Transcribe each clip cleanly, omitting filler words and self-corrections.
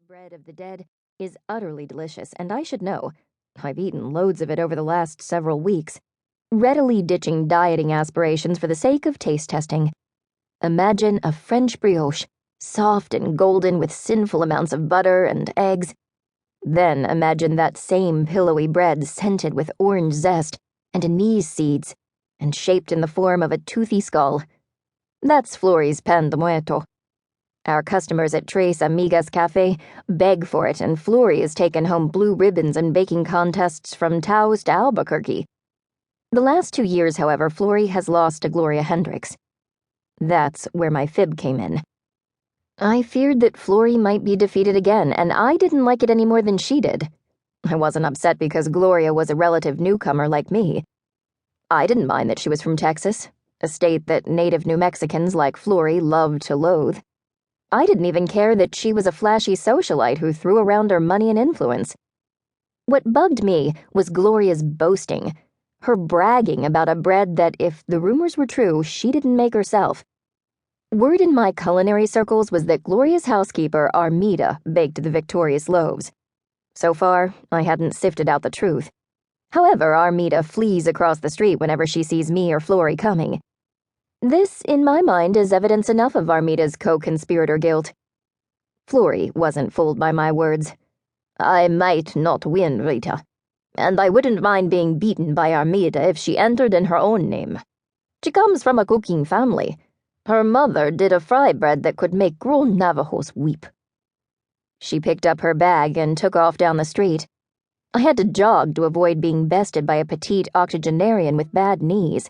bread of the dead is utterly delicious, and I should know. I've eaten loads of it over the last several weeks, readily ditching dieting aspirations for the sake of taste testing. Imagine a French brioche, soft and golden with sinful amounts of butter and eggs. Then imagine that same pillowy bread scented with orange zest and anise seeds, and shaped in the form of a toothy skull. That's Flori's pan de muerto. Our customers at Tres Amigas Café beg for it, and Flori has taken home blue ribbons and baking contests from Taos to Albuquerque. The last 2 years, however, Flori has lost to Gloria Hendricks. That's where my fib came in. I feared that Flori might be defeated again, and I didn't like it any more than she did. I wasn't upset because Gloria was a relative newcomer like me. I didn't mind that she was from Texas, a state that native New Mexicans like Flori loved to loathe. I didn't even care that she was a flashy socialite who threw around her money and influence. What bugged me was Gloria's boasting, her bragging about a bread that, if the rumors were true, she didn't make herself. Word in my culinary circles was that Gloria's housekeeper, Armida, baked the victorious loaves. So far, I hadn't sifted out the truth. However, Armida flees across the street whenever she sees me or Flori coming. This, in my mind, is evidence enough of Armida's co-conspirator guilt. Flori wasn't fooled by my words. I might not win, Rita, and I wouldn't mind being beaten by Armida if she entered in her own name. She comes from a cooking family. Her mother did a fry bread that could make grown Navajos weep. She picked up her bag and took off down the street. I had to jog to avoid being bested by a petite octogenarian with bad knees.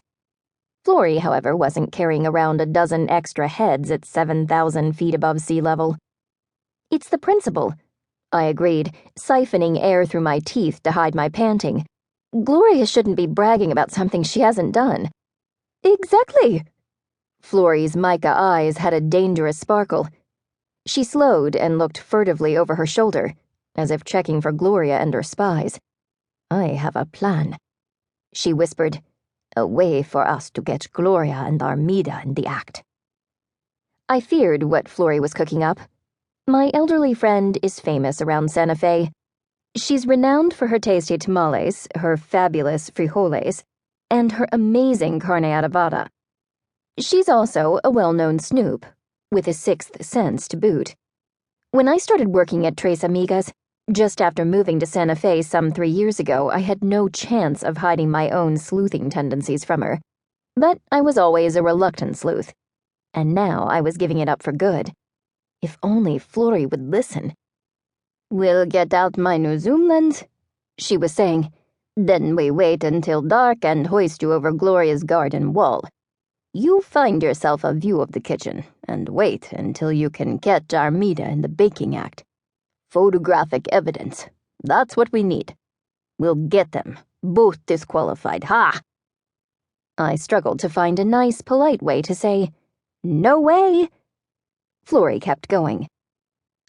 Flori, however, wasn't carrying around a dozen extra heads at 7,000 feet above sea level. It's the principle, I agreed, siphoning air through my teeth to hide my panting. Gloria shouldn't be bragging about something she hasn't done. Exactly. Flori's mica eyes had a dangerous sparkle. She slowed and looked furtively over her shoulder, as if checking for Gloria and her spies. I have a plan, she whispered. A way for us to get Gloria and Armida in the act. I feared what Flori was cooking up. My elderly friend is famous around Santa Fe. She's renowned for her tasty tamales, her fabulous frijoles, and her amazing carne adobada. She's also a well-known snoop, with a sixth sense to boot. When I started working at Tres Amigas, just after moving to Santa Fe some 3 years ago, I had no chance of hiding my own sleuthing tendencies from her. But I was always a reluctant sleuth. And now I was giving it up for good. If only Flori would listen. We'll get out my new zoom lens, she was saying. Then we wait until dark and hoist you over Gloria's garden wall. You find yourself a view of the kitchen, and wait until you can catch Armida in the baking act. Photographic evidence. That's what we need. We'll get them, both disqualified, ha! I struggled to find a nice, polite way to say, no way! Flori kept going.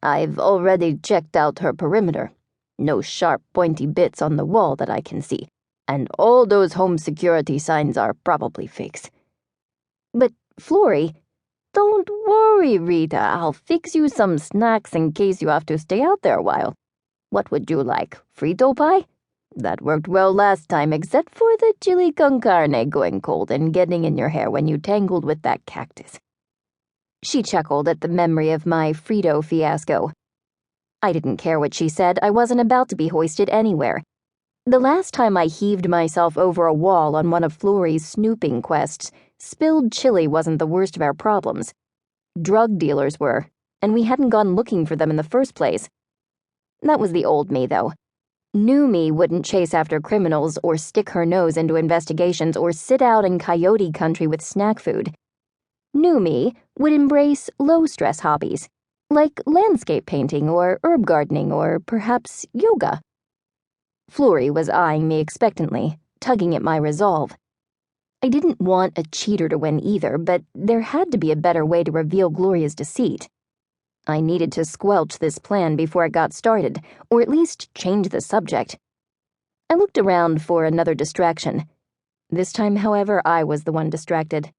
I've already checked out her perimeter. No sharp, pointy bits on the wall that I can see, and all those home security signs are probably fakes. But, Flori, don't worry, Rita. I'll fix you some snacks in case you have to stay out there a while. What would you like, Frito pie? That worked well last time, except for the chili con carne going cold and getting in your hair when you tangled with that cactus. She chuckled at the memory of my Frito fiasco. I didn't care what she said. I wasn't about to be hoisted anywhere. The last time I heaved myself over a wall on one of Flori's snooping quests, spilled chili wasn't the worst of our problems. Drug dealers were, and we hadn't gone looking for them in the first place. That was the old me, though. New me wouldn't chase after criminals or stick her nose into investigations or sit out in coyote country with snack food. New me would embrace low-stress hobbies, like landscape painting or herb gardening or perhaps yoga. Flori was eyeing me expectantly, tugging at my resolve. I didn't want a cheater to win either, but there had to be a better way to reveal Gloria's deceit. I needed to squelch this plan before it got started, or at least change the subject. I looked around for another distraction. This time, however, I was the one distracted.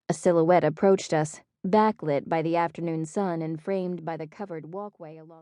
A silhouette approached us, backlit by the afternoon sun and framed by the covered walkway along